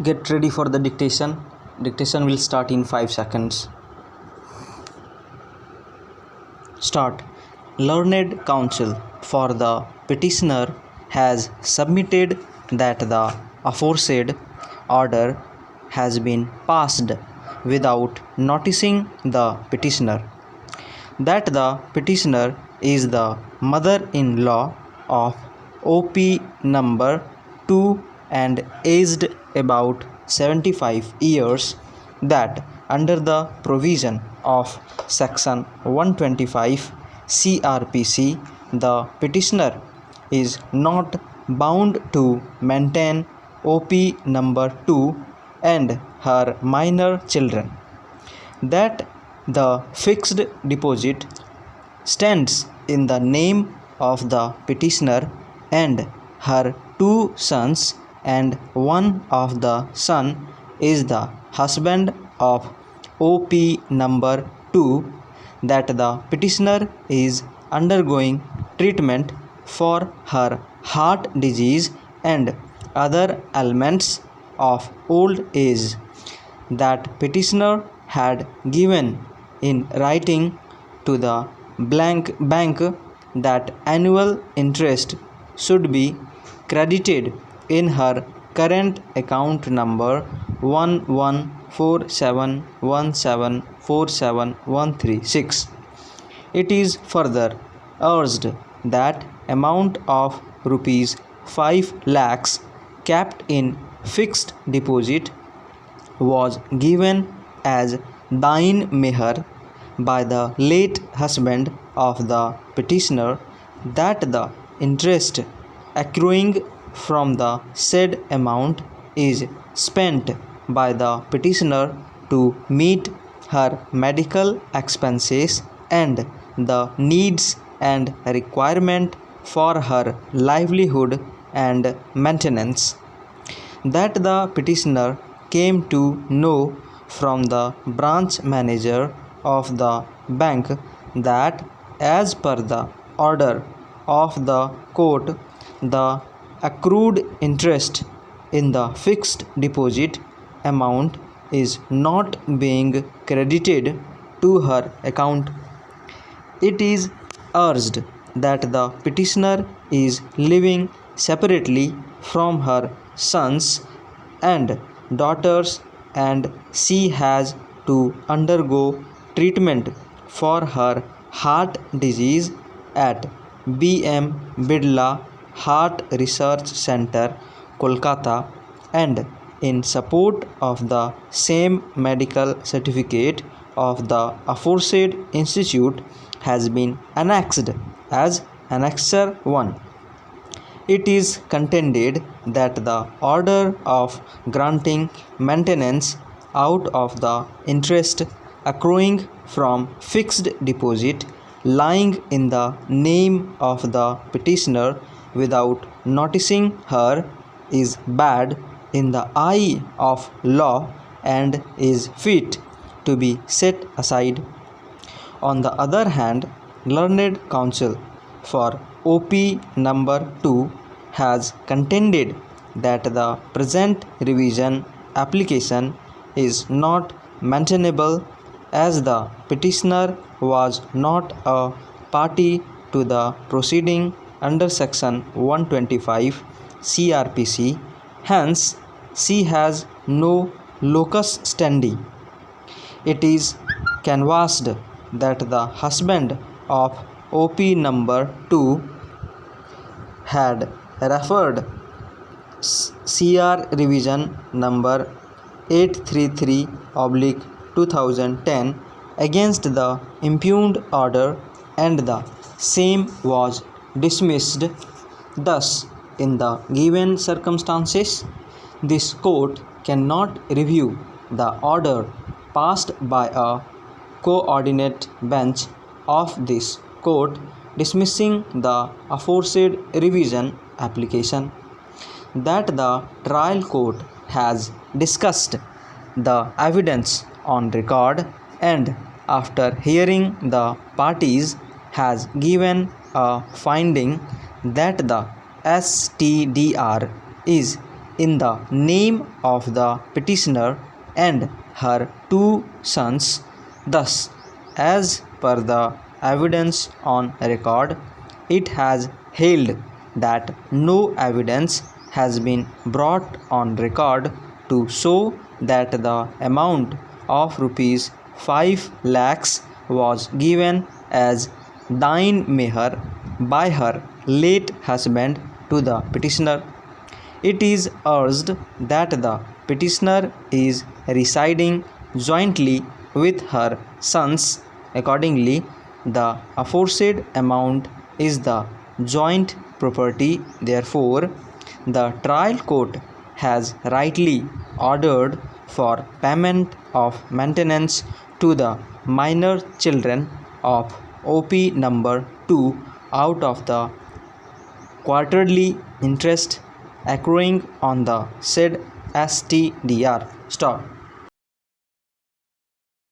Get ready for the dictation. Dictation will start in 5 seconds. Start. Learned counsel for the petitioner has submitted that the aforesaid order has been passed without noticing the petitioner, that the petitioner is the mother-in-law of OP number 2 and aged about 75 years, that under the provision of section 125 CRPC the petitioner is not bound to maintain OP number 2 and her minor children, that the fixed deposit stands in the name of the petitioner and her 2 sons, and one of the son is the husband of OP number 2, that the petitioner is undergoing treatment for her heart disease and other ailments of old age, that petitioner had given in writing to the blank bank that annual interest should be credited in her current account number 114717474136. It is further urged that amount of rupees 5 lakhs kept in fixed deposit was given as dain meher by the late husband of the petitioner, that the interest accruing from the said amount is spent by the petitioner to meet her medical expenses and the needs and requirement for her livelihood and maintenance, that the petitioner came to know from the branch manager of the bank that as per the order of the court the accrued interest in the fixed deposit amount is not being credited to her account. It is urged that the petitioner is living separately from her sons and daughters, and she has to undergo treatment for her heart disease at B.M. Bidla Heart Research Center, Kolkata, and in support of the same medical certificate of the aforesaid institute has been annexed as Annexure 1. It is contended that the order of granting maintenance out of the interest accruing from fixed deposit lying in the name of the petitioner without noticing her is bad in the eye of law and is fit to be set aside. On the other hand, learned counsel for OP number 2 has contended that the present revision application is not maintainable as the petitioner was not a party to the proceeding under section 125 CRPC, hence she has no locus standi. It is canvassed that the husband of OP number 2 had referred CR revision number 833/2010 against the impugned order and the same was dismissed. Thus, in the given circumstances, this court cannot review the order passed by a coordinate bench of this court dismissing the aforesaid revision application, that the trial court has discussed the evidence on record and after hearing the parties has given a finding that the STDR is in the name of the petitioner and her two sons. Thus, as per the evidence on record, it has held that no evidence has been brought on record to show that the amount of rupees 5 lakhs was given as dine meher by her late husband to the petitioner. It is urged that the petitioner is residing jointly with her sons. Accordingly, the aforesaid amount is the joint property. Therefore, the trial court has rightly ordered for payment of maintenance to the minor children of OP number 2 out of the quarterly interest accruing on the said STDR. Stop.